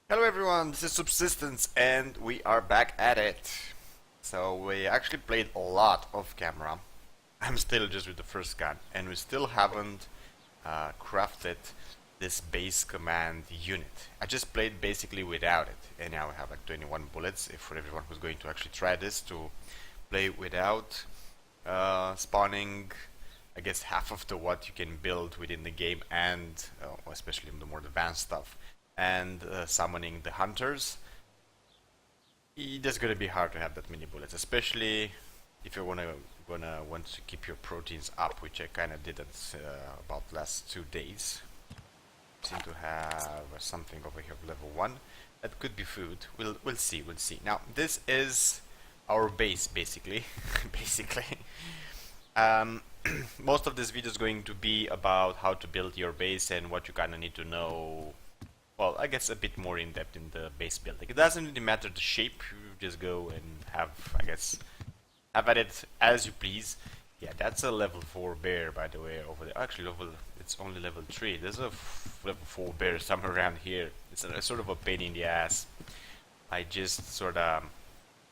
Hello everyone, this is Subsistence and we are back at it. So we actually played a lot off camera. I'm still just with the first gun and we still haven't crafted this base command unit. I just played basically without it and now I have like 21 bullets if for everyone who's going to actually try this to play without spawning I guess half of the what you can build within the game and especially the more advanced stuff and summoning the hunters. It is gonna be hard to have that many bullets, especially if you're gonna want to keep your proteins up, which I kinda didn't about last 2 days. Seem to have something over here of level 1. That could be food. We'll see, we'll see. Now this is our base basically. basically. Um, most of this video is going to be about how to build your base and what you kinda need to know. Well, I guess a bit more in depth in the base building. It doesn't really matter the shape, you just go and have, I guess, have at it as you please. Yeah, that's a level 4 bear, by the way, over there. Actually, it's only level 3. There's a level 4 bear somewhere around here. It's a sort of a pain in the ass. I just sort of,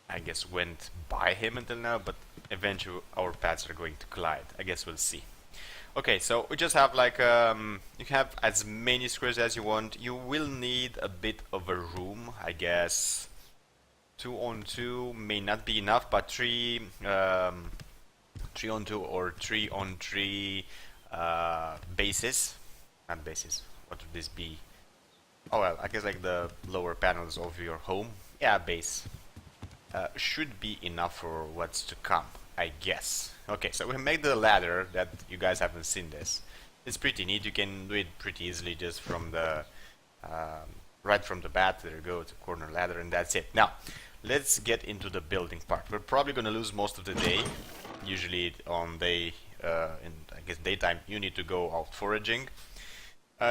I guess, went by him until now, but eventually our paths are going to collide. I guess we'll see. Okay, so we just have like you can have as many squares as you want. You will need a bit of a room, I guess. 2 on 2 may not be enough, but 3 on 2 or 3 on 3 bases. Not bases. What would this be? Oh well, I guess like the lower panels of your home. Yeah, base. Should be enough for what's to come, I guess. Okay, so we made the ladder that you guys haven't seen this. It's pretty neat. You can do it pretty easily just from the right from the bat. There you go, it's a corner ladder, and that's it. Now, let's get into the building part. We're probably gonna lose most of the day. Usually on day, in I guess daytime, you need to go out foraging.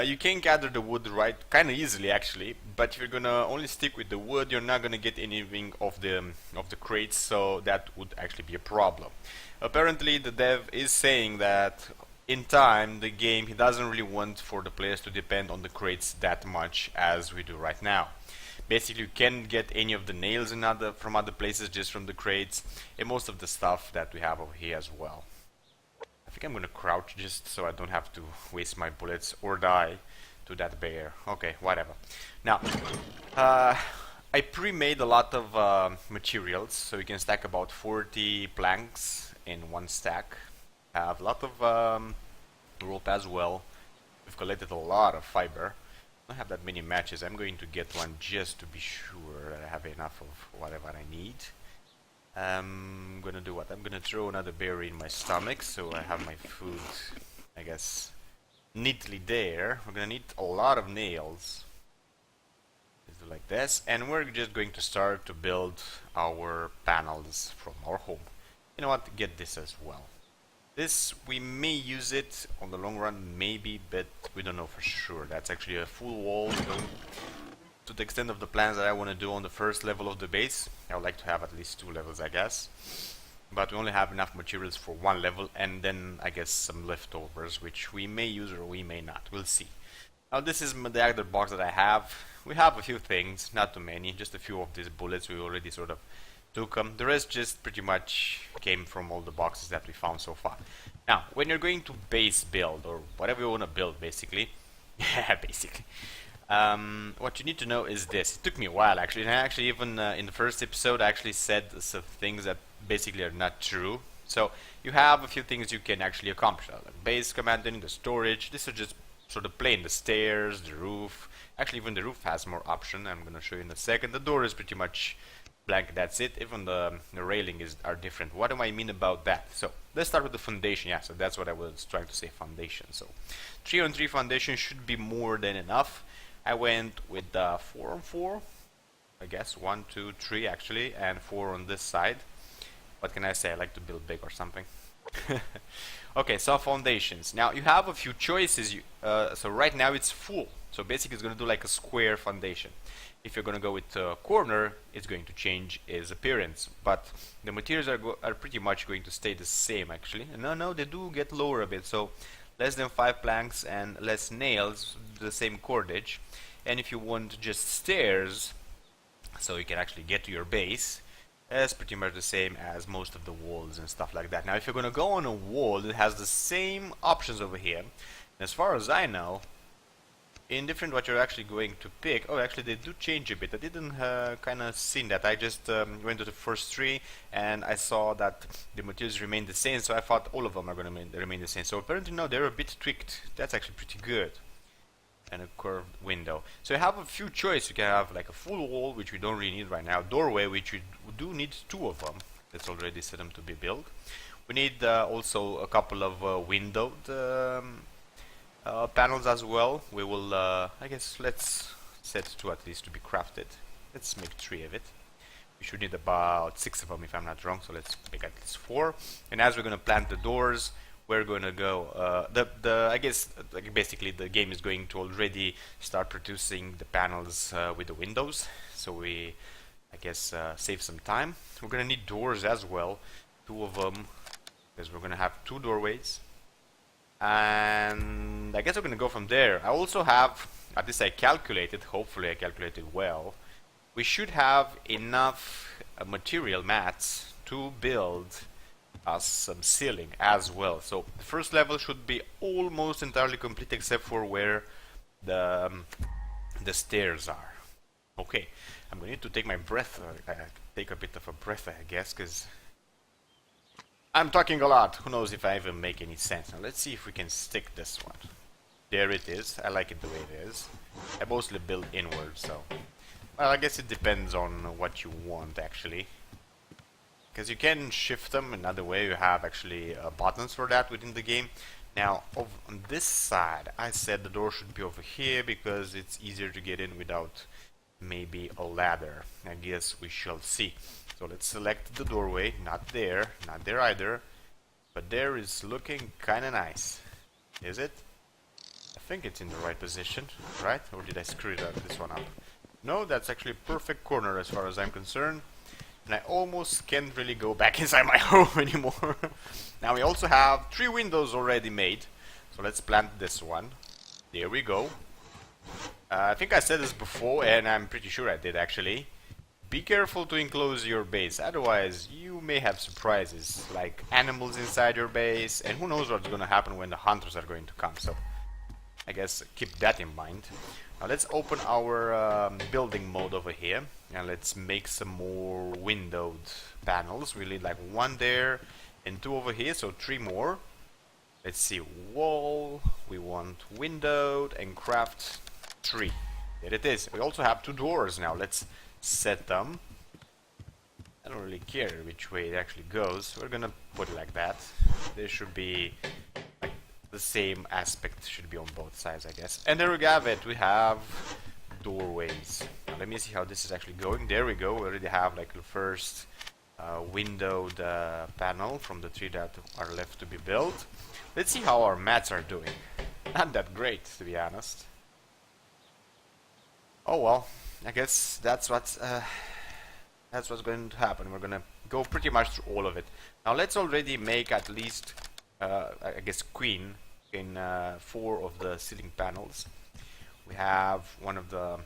You can gather the wood right kind of easily actually, but if you're gonna only stick with the wood, you're not gonna get anything of the crates, so that would actually be a problem. Apparently, the dev is saying that in time, the game he doesn't really want for the players to depend on the crates that much as we do right now. Basically, you can get any of the nails from other places just from the crates, and most of the stuff that we have over here as well. I think I'm gonna crouch just so I don't have to waste my bullets or die to that bear. Okay, whatever. Now, I pre-made a lot of materials, so you can stack about 40 planks in one stack. I have a lot of rope as well. We've collected a lot of fiber. I don't have that many matches. I'm going to get one just to be sure that I have enough of whatever I need. I'm gonna do what? I'm gonna throw another berry in my stomach so I have my food, I guess, neatly there. We're gonna need a lot of nails. Let's do like this, and we're just going to start to build our panels from our home. You know what? Get this as well. This, we may use it on the long run, maybe, but we don't know for sure. That's actually a full wall. To the extent of the plans that I want to do on the first level of the base. I would like to have at least 2 levels, I guess. But we only have enough materials for 1 level, and then I guess some leftovers, which we may use or we may not. We'll see. Now this is the other box that I have. We have a few things, not too many, just a few of these bullets. We already sort of took them. The rest just pretty much came from all the boxes that we found so far. Now, when you're going to base build, or whatever you want to build, basically. Yeah, basically. What you need to know is this. It took me a while actually, and I actually even in the first episode I actually said some things that basically are not true. So you have a few things you can actually accomplish, like base commanding, the storage. This is just sort of plain, the stairs, the roof. Actually, even the roof has more option. I'm gonna show you in a second. The door is pretty much blank. That's it. Even the railing are different. What do I mean about that? So let's start with the foundation. Yeah, so that's what I was trying to say. Foundation. So 3 on 3 foundation should be more than enough. I went with 4 on 4, I guess 1, 2, 3 actually, and 4 on this side. What can I say? I like to build big or something. Okay, so foundations. Now you have a few choices. So right now it's full. So basically, it's going to do like a square foundation. If you're going to go with a corner, it's going to change its appearance. But the materials are pretty much going to stay the same actually. No, they do get lower a bit. So less than 5 planks and less nails, the same cordage. And if you want just stairs, so you can actually get to your base, it's pretty much the same as most of the walls and stuff like that. Now if you're gonna go on a wall, it has the same options over here. And as far as I know, indifferent what you're actually going to pick. Oh, actually they do change a bit. I didn't kind of seen that. I just went to the first tree and I saw that the materials remain the same, so I thought all of them are going to remain the same. So apparently no, they're a bit tweaked. That's actually pretty good. And a curved window. So you have a few choices. You can have like a full wall, which we don't really need right now. Doorway, which we do need 2 of them. That's already set them to be built. We need also a couple of windowed panels as well. We will, I guess, let's set 2 at least to be crafted. Let's make 3 of it. We should need about 6 of them if I'm not wrong, so let's make at least 4. And as we're going to plant the doors, we're going to go, I guess, like basically the game is going to already start producing the panels with the windows. So we, I guess, save some time. We're going to need doors as well, 2 of them, because we're going to have 2 doorways. And I guess we're going to go from there. I also have, at least I calculated, hopefully I calculated well, we should have enough material mats to build us some ceiling as well. So the first level should be almost entirely complete except for where the stairs are. Okay, I'm going to need to take my breath, take a bit of a breath I guess, because I'm talking a lot. Who knows if I even make any sense. Now let's see if we can stick this one. There it is. I like it the way it is. I mostly build inward, so well, I guess it depends on what you want actually. Because you can shift them another way. You have actually buttons for that within the game. Now on this side I said the door should be over here because it's easier to get in without maybe a ladder. I guess we shall see. So let's select the doorway. Not there either, but there is looking kinda nice. Is it? I think it's in the right position, right? Or did I screw this one up? No, that's actually a perfect corner as far as I'm concerned. And I almost can't really go back inside my home anymore. Now we also have 3 windows already made. So let's plant this one. There we go. I think I said this before, and I'm pretty sure I did actually. Be careful to enclose your base, otherwise you may have surprises, like animals inside your base, and who knows what's gonna happen when the hunters are going to come, so I guess keep that in mind. Now let's open our building mode over here, and let's make some more windowed panels. We need like 1 there, and 2 over here, so 3 more. Let's see, wall, we want windowed, and craft 3. There it is. We also have 2 doors now. Let's set them. I don't really care which way it actually goes. We're gonna put it like that. There should be like the same aspect should be on both sides, I guess. And there we have it. We have doorways. Now, let me see how this is actually going. There we go. We already have like the first windowed panel from the 3 that are left to be built. Let's see how our mats are doing. Not that great, to be honest. Oh well, I guess that's what's going to happen. We're gonna go pretty much through all of it. Now let's already make at least, I guess, queen in 4 of the ceiling panels. We have one of the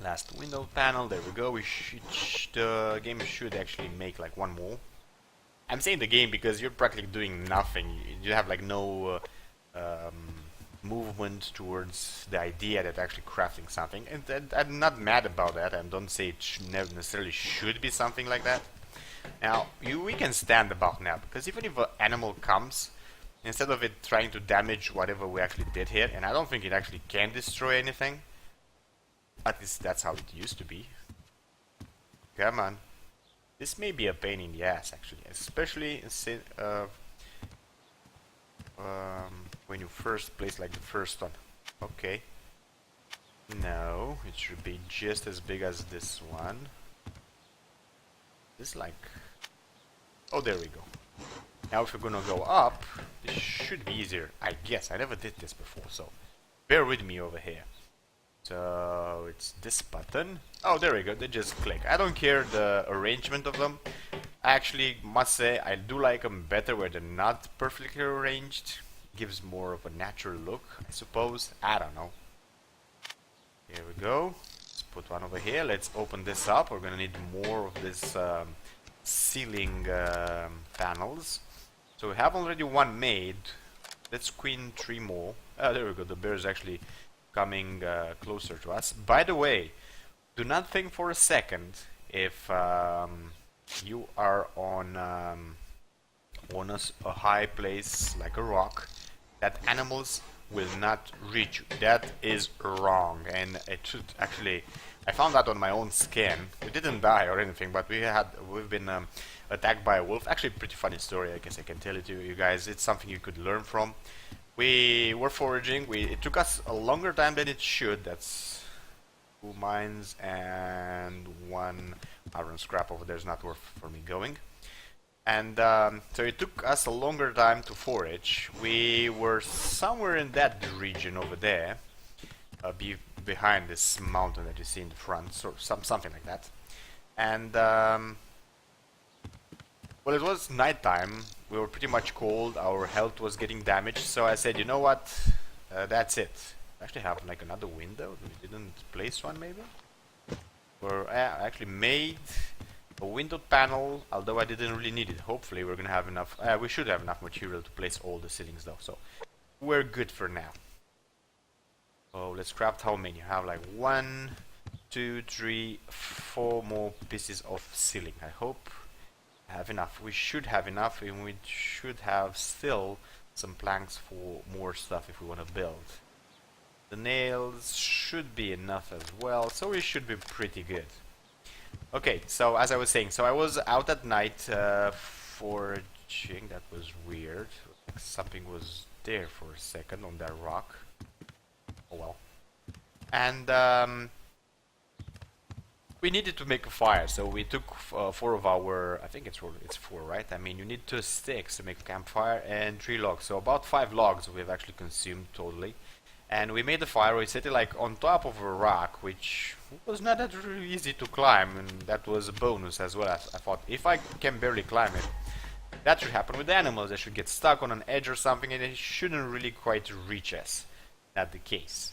last window panel. There we go. The game should actually make like 1 more. I'm saying the game because you're practically doing nothing. You have like no movement towards the idea that actually crafting something, and I'm not mad about that. I don't say it necessarily should be something like that. Now we can stand about now, because even if an animal comes, instead of it trying to damage whatever we actually did here, and I don't think it actually can destroy anything, at least that's how it used to be. Come on, this may be a pain in the ass actually, especially when you first place like the first one. Okay. No, it should be just as big as this one. This like... Oh, there we go. Now if we're gonna go up, this should be easier, I guess. I never did this before, so bear with me over here. So it's this button. Oh, there we go. They just click. I don't care the arrangement of them. I actually must say I do like them better where they're not perfectly arranged. Gives more of a natural look, I suppose. I don't know. Here we go. Let's put one over here. Let's open this up. We're gonna need more of this ceiling panels. So we have already one made. Let's queen 3 more. There we go. The bear is actually coming closer to us. By the way, do not think for a second if you are on a high place like a rock that animals will not reach you. That is wrong, and it should actually. I found that on my own skin. We didn't die or anything, but we've been attacked by a wolf. Actually, pretty funny story. I guess I can tell it to you guys. It's something you could learn from. We were foraging. It took us a longer time than it should. That's 2 mines and 1 iron scrap over there is not worth for me going. And so it took us a longer time to forage. We were somewhere in that region over there, behind this mountain that you see in the front, so something like that. And well, it was nighttime. We were pretty much cold. Our health was getting damaged. So I said, you know what? That's it. I actually have like another window. We didn't place one, maybe. Or I actually made a window panel, although I didn't really need it. Hopefully we're gonna have enough, we should have enough material to place all the ceilings though, so we're good for now. Oh, let's craft how many? I have like 1, 2, 3, 4 more pieces of ceiling. I hope I have enough. We should have enough, and we should have still some planks for more stuff if we want to build. The nails should be enough as well, so we should be pretty good. Okay, so as I was saying, so I was out at night foraging. That was weird. Something was there for a second on that rock. Oh well. And we needed to make a fire, so we took 4 of our, I think it's 4, right? I mean, you need 2 sticks to make a campfire and 3 logs. So about 5 logs we've actually consumed totally. And we made the fire. We set it like on top of a rock, which was not that really easy to climb, and that was a bonus as well. I thought if I can barely climb it, that should happen with animals. They should get stuck on an edge or something, and they shouldn't really quite reach us. Not the case.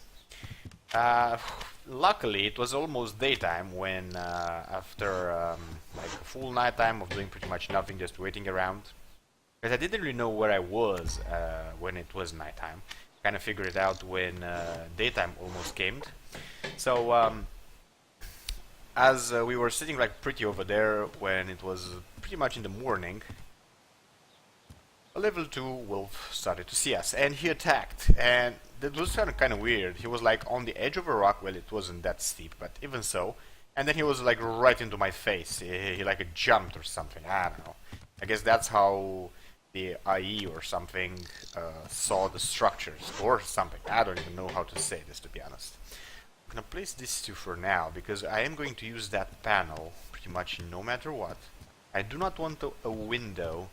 Luckily, it was almost daytime when, after like a full night time of doing pretty much nothing, just waiting around, because I didn't really know where I was when it was nighttime. Kind of figured it out when daytime almost came. So as we were sitting like pretty over there when it was pretty much in the morning, a level 2 wolf started to see us, and he attacked. And that was kind of weird. He was like on the edge of a rock. Well, it wasn't that steep, but even so. And then he was like right into my face. He like jumped or something. I don't know. I guess that's how the IE or something saw the structures or something. I don't even know how to say this, to be honest. I'm gonna place these 2 for now because I am going to use that panel pretty much no matter what. I do not want a window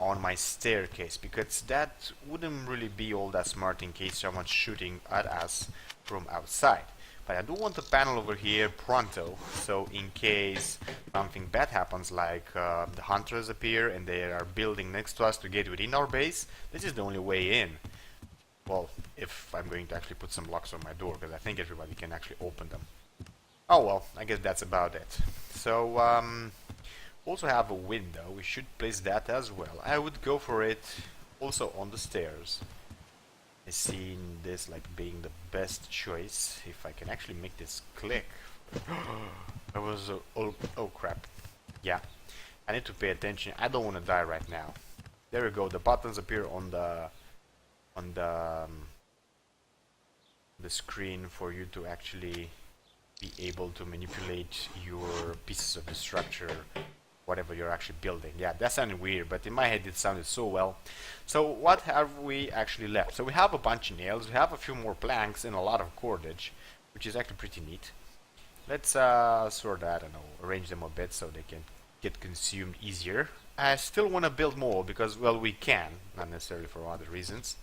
on my staircase because that wouldn't really be all that smart in case someone's shooting at us from outside. But I do want a panel over here pronto, so in case something bad happens, like the hunters appear and they are building next to us to get within our base, this is the only way in. Well, if I'm going to actually put some locks on my door, because I think everybody can actually open them. Oh well, I guess that's about it. So, also have a window. We should place that as well. I would go for it also on the stairs. I see this like being the best choice. If I can actually make this click. I was oh crap. Yeah, I need to pay attention. I don't want to die right now. There we go. The buttons appear on the screen for you to actually be able to manipulate your pieces of the structure, whatever you're actually building. Yeah, that sounded weird, but in my head it sounded so well. So what have we actually left? So we have a bunch of nails, we have a few more planks and a lot of cordage, which is actually pretty neat. Let's sort of, I don't know, arrange them a bit so they can get consumed easier. I still want to build more because, well, we can, not necessarily for other reasons.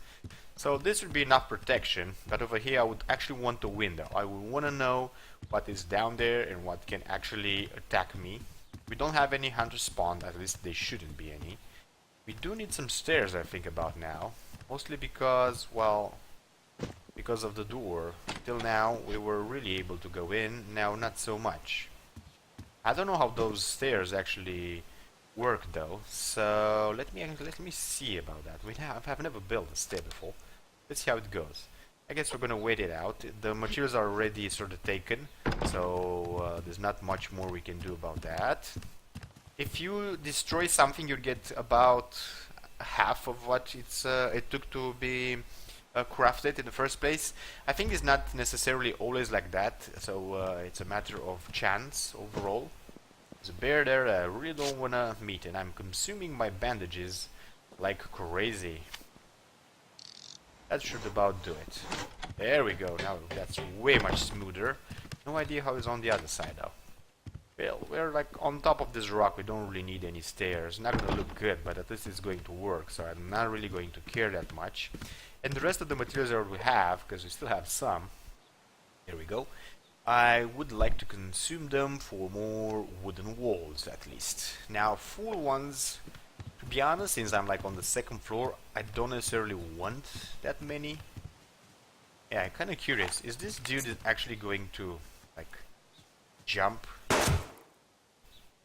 So this would be enough protection, but over here I would actually want a window. I would want to know what is down there and what can actually attack me. We don't have any hunters spawned, at least they shouldn't be any. We do need some stairs, I think about now. Mostly because, well, because of the door. Till now, we were really able to go in. Now, not so much. I don't know how those stairs actually work though. So let me see about that. I've never built a stair before. Let's see how it goes. I guess we're gonna wait it out. The materials are already sort of taken, so there's not much more we can do about that. If you destroy something, you get about half of what it took to be crafted in the first place. I think it's not necessarily always like that, so it's a matter of chance overall. There's a bear there that I really don't want to meet, and I'm consuming my bandages like crazy. That should about do it. There we go, now that's way much smoother. No idea how it's on the other side though. Well, we're like on top of this rock, we don't really need any stairs. Not gonna look good, but at least it's going to work, so I'm not really going to care that much. And the rest of the materials that we have, because we still have some, here we go, I would like to consume them for more wooden walls at least. Now full ones, to be honest, since I'm like on the second floor, I don't necessarily want that many. Yeah, I'm kinda curious, is this dude actually going to like jump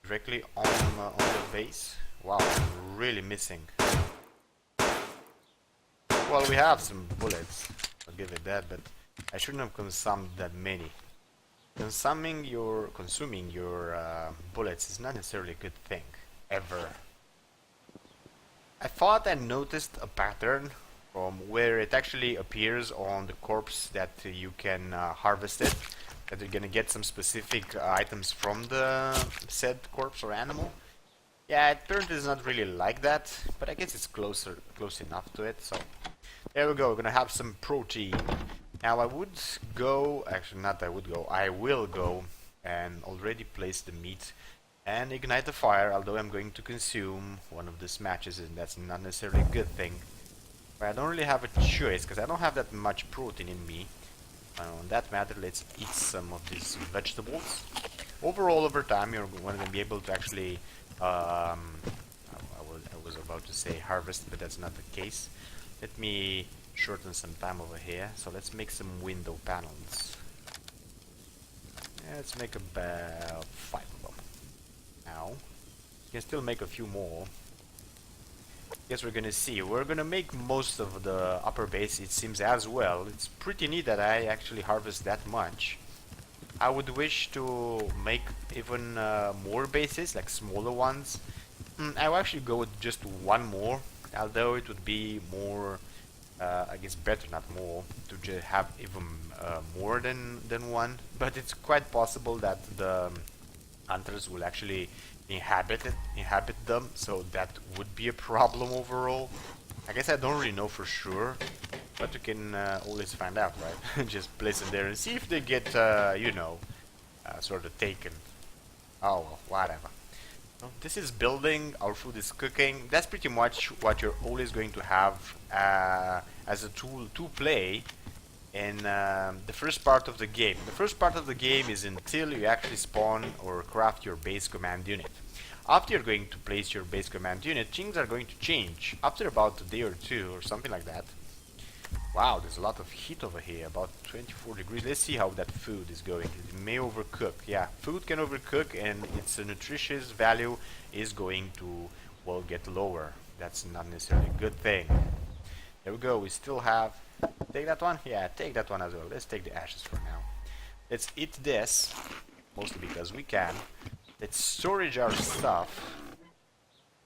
directly on the base? Wow, I'm really missing. Well, we have some bullets, I'll give it that, but I shouldn't have consumed that many. Consuming your bullets is not necessarily a good thing, ever. I thought I noticed a pattern from where it actually appears on the corpse that you can harvest it, that you're gonna get some specific items from the said corpse or animal. Yeah, apparently it's not really like that, but I guess it's close enough to it, so there we go, we're gonna have some protein. Now I would go, actually not I would go, I will go and already place the meat and ignite the fire, although I'm going to consume one of these matches, and that's not necessarily a good thing. But I don't really have a choice, because I don't have that much protein in me. On that matter, let's eat some of these vegetables. Overall, over time, you're going to be able to actually, I was about to say harvest, but that's not the case. Let me shorten some time over here. So let's make some window panels. Yeah, let's make about 5 of them. Now, you can still make a few more. Guess we're gonna see. We're gonna make most of the upper base, it seems, as well. It's pretty neat that I actually harvest that much. I would wish to make even more bases, like smaller ones. I will actually go with just one more, although it would be more, I guess better, not more, to just have even more than one. But it's quite possible that the hunters will actually inhabit them, so that would be a problem overall. I guess I don't really know for sure, but you can always find out, right? Just place them there and see if they get, you know, sort of taken. Oh well, whatever. So this is building, our food is cooking. That's pretty much what you're always going to have as a tool to play in the first part of the game. The first part of the game is until you actually spawn or craft your base command unit. After you're going to place your base command unit, things are going to change. After about a day or two or something like that. Wow, there's a lot of heat over here, about 24 degrees. Let's see how that food is going. It may overcook. Yeah, food can overcook and its nutritious value is going to, well, get lower. That's not necessarily a good thing. There we go, we still have... Take that one? Yeah, take that one as well. Let's take the ashes for now. Let's eat this, mostly because we can. Let's storage our stuff.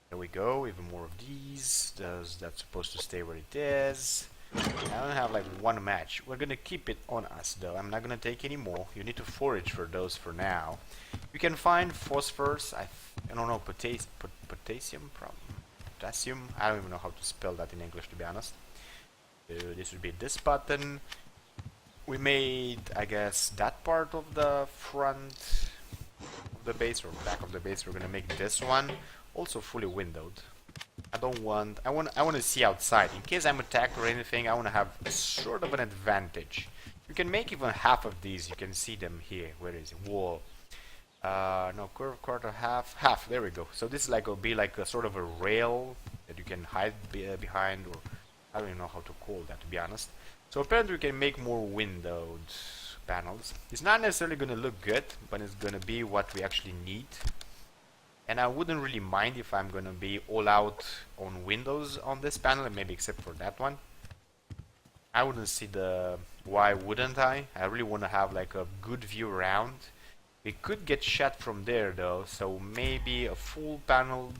There we go, even more of these. That's supposed to stay where it is. I don't have like one match. We're gonna keep it on us though. I'm not gonna take any more. You need to forage for those for now. You can find phosphorus. I don't know, potassium. I don't even know how to spell that in English, to be honest. This would be this button. We made, I guess, that part of the front of the base or back of the base. We're gonna make this one also fully windowed. I want to see outside. In case I'm attacked or anything, I want to have sort of an advantage. You can make even half of these. You can see them here. Where is it? Wall. No, quarter, half. There we go. So this is like will be like a sort of a rail that you can hide behind, or I don't even know how to call that, to be honest. So apparently we can make more windowed panels. It's not necessarily going to look good, but it's going to be what we actually need. And I wouldn't really mind if I'm going to be all out on windows on this panel, maybe except for that one. I wouldn't see the... Why wouldn't I? I really want to have like a good view around. We could get shot from there though, so maybe a full paneled...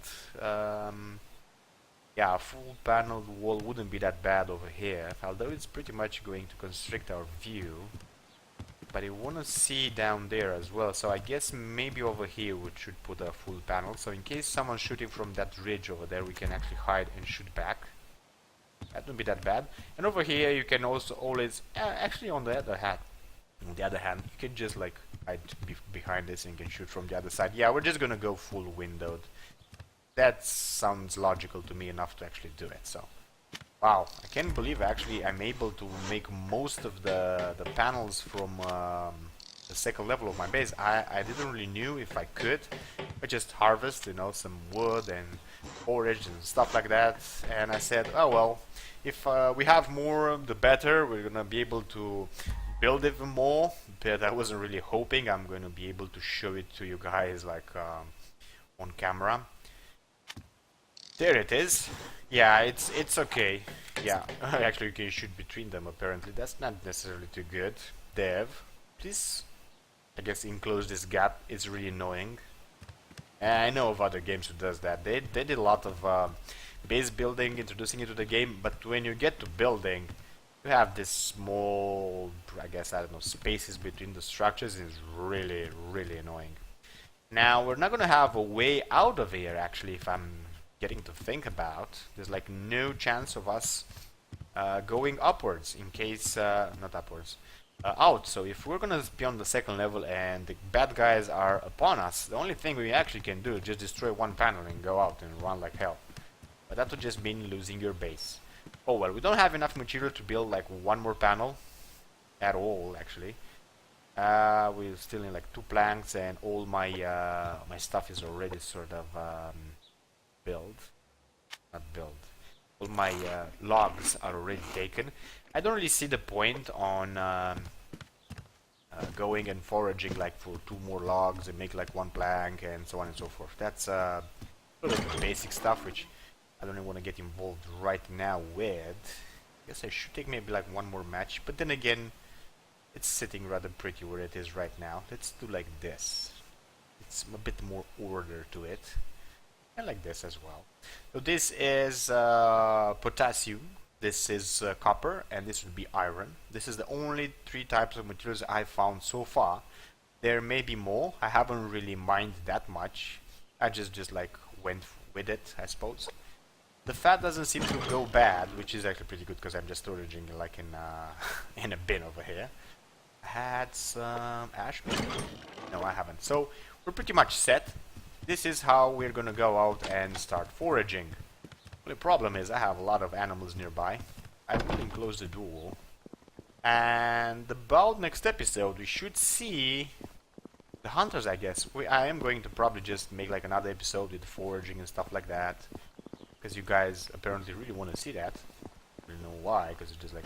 yeah, a full paneled wall wouldn't be that bad over here, although it's pretty much going to constrict our view. But I want to see down there as well, so I guess maybe over here we should put a full panel, so in case someone's shooting from that ridge over there, we can actually hide and shoot back. That wouldn't be that bad. And over here you can also always, actually on the other hand, you can just like hide behind this and you can shoot from the other side. Yeah, we're just gonna go full windowed. That sounds logical to me enough to actually do it, so. Wow, I can't believe actually I'm able to make most of the panels from the second level of my base. I didn't really knew if I could. I just harvest, you know, some wood and forage and stuff like that. And I said, oh well, if we have more, the better. We're gonna be able to build even more. But I wasn't really hoping I'm gonna be able to show it to you guys like on camera. There it is. Yeah, it's okay. Yeah, actually you can shoot between them apparently. That's not necessarily too good. Dev, please, I guess, enclose this gap. It's really annoying. I know of other games who does that. They did a lot of base building, introducing it to the game, but when you get to building, you have this small, I guess, I don't know, spaces between the structures. It's really, really annoying. Now, we're not gonna have a way out of here, actually, if I'm getting to think about. There's like no chance of us going upwards in case not upwards out. So if we're gonna be on the second level and the bad guys are upon us, the only thing we actually can do is just destroy one panel and go out and run like hell. But that would just mean losing your base. Oh well, we don't have enough material to build like one more panel at all, actually. We're still in like 2 planks and all my my stuff is already sort of all my logs are already taken. I don't really see the point on going and foraging like for 2 more logs and make like 1 plank and so on and so forth. That's sort of basic stuff which I don't even want to get involved right now with. I guess I should take maybe like 1 more match, but then again, it's sitting rather pretty where it is right now. Let's do like this. It's a bit more order to it. I like this as well. So this is potassium, this is copper, and this would be iron. This is the only 3 types of materials I found so far. There may be more. I haven't really mined that much. I just like went with it, I suppose. The fat doesn't seem to go bad, which is actually pretty good because I'm just storaging like in in a bin over here. I had some ash. No, I haven't. So we're pretty much set. This is how we're gonna go out and start foraging. The problem is I have a lot of animals nearby. I will enclose the door. And about next episode we should see the hunters, I guess. I am going to probably just make like another episode with foraging and stuff like that. Because you guys apparently really want to see that. I don't know why, because it's just like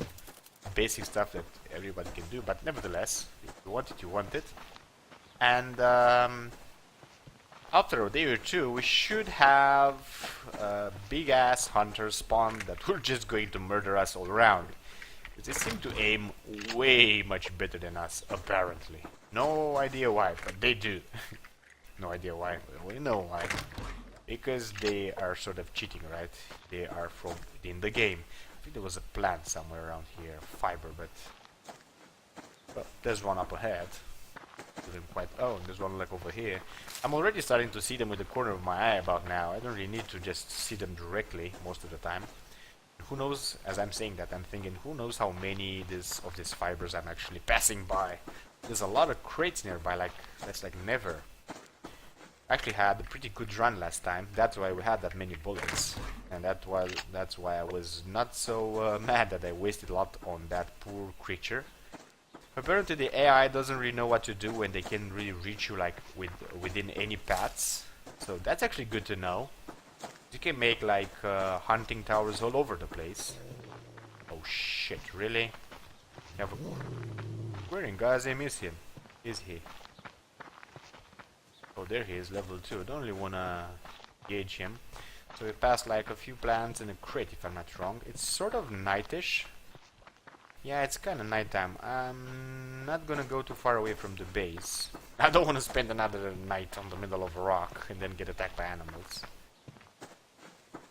basic stuff that everybody can do. But nevertheless, if you want it, you want it. And after a day or 2, we should have a big-ass hunter spawn that we're just going to murder us all around. They seem to aim way much better than us, apparently. No idea why, but they do. No idea why, but we know why. Because they are sort of cheating, right? They are from within the game. I think there was a plant somewhere around here, fiber, but... Well, there's one up ahead. Didn't quite... Oh, there's one like over here. I'm already starting to see them with the corner of my eye about now. I don't really need to just see them directly most of the time. Who knows, as I'm saying that, I'm thinking, who knows how many of these fibers I'm actually passing by. There's a lot of crates nearby, like, that's like never. I actually had a pretty good run last time. That's why we had that many bullets. And that's why I was not so mad that I wasted a lot on that poor creature. Apparently the AI doesn't really know what to do when they can really reach you like within any paths. So that's actually good to know. You can make like hunting towers all over the place. shit, really? Yeah, where in God's name is him? Is he? Oh, there he is, level 2. I don't really wanna gauge him. So we passed like a few plants and a crate, if I'm not wrong. It's sort of nightish. Yeah, it's kind of nighttime. I'm not gonna go too far away from the base. I don't want to spend another night on the middle of a rock and then get attacked by animals.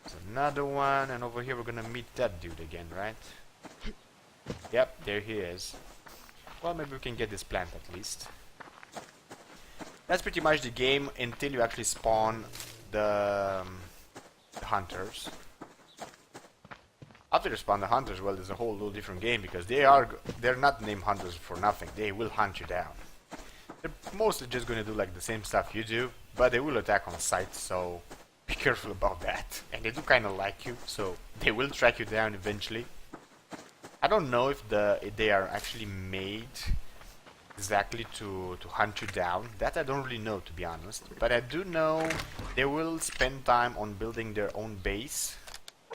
There's another one, and over here we're gonna meet that dude again, right? Yep, there he is. Well, maybe we can get this plant at least. That's pretty much the game until you actually spawn the hunters. After you spawn the hunters, well, there's a whole little different game because they're not named hunters for nothing. They will hunt you down. They're mostly just going to do like the same stuff you do, but they will attack on sight, so be careful about that. And they do kind of like you, so they will track you down eventually. I don't know if they are actually made exactly to hunt you down. That I don't really know, to be honest. But I do know they will spend time on building their own base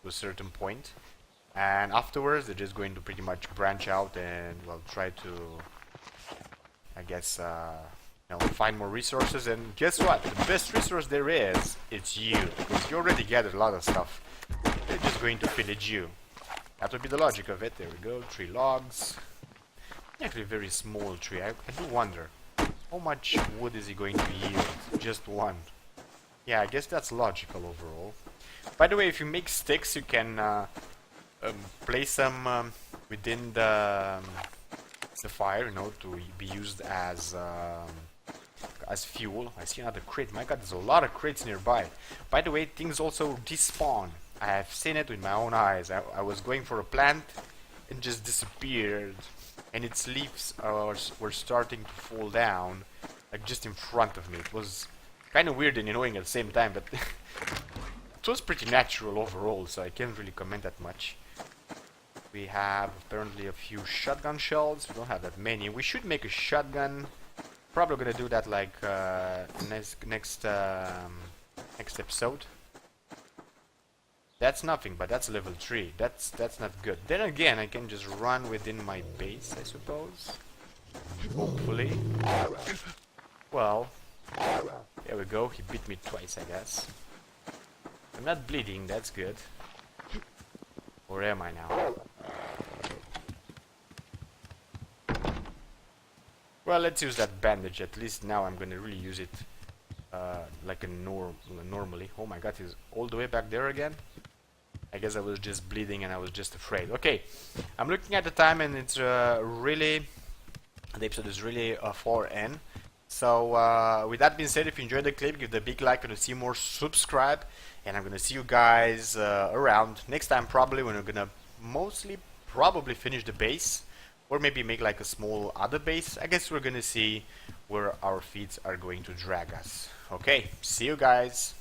to a certain point. And afterwards, they're just going to pretty much branch out and, well, try to, I guess, find more resources. And guess what? The best resource there is, it's you. Because you already gathered a lot of stuff. They're just going to pillage you. That would be the logic of it. There we go. 3 logs. Actually, a very small tree. I do wonder, how much wood is he going to yield? Just 1. Yeah, I guess that's logical overall. By the way, if you make sticks, you can place them within the fire, to be used as fuel. I see another crate. My god, there's a lot of crates nearby. By the way, things also despawn. I have seen it with my own eyes. I was going for a plant and just disappeared, and its leaves were starting to fall down, like just in front of me. It was kind of weird and annoying at the same time, but it was pretty natural overall, so I can't really comment that much. We have apparently a few shotgun shells. We don't have that many. We should make a shotgun. Probably gonna do that like next episode. That's nothing, but that's level 3. That's not good. Then again, I can just run within my base, I suppose. Hopefully. Well, there we go. He beat me twice, I guess. I'm not bleeding. That's good. Or am I now? Well, let's use that bandage. At least now I'm gonna really use it like normally. Oh my god, he's all the way back there again. I guess I was just bleeding and I was just afraid. Okay, I'm looking at the time and it's really, the episode is really far in. So with that being said, if you enjoyed the clip, give the big like, and to see more, subscribe, and I'm gonna see you guys around next time, probably when we're gonna probably finish the base, or maybe make like a small other base. I guess we're gonna see where our feet are going to drag us. Okay, see you guys.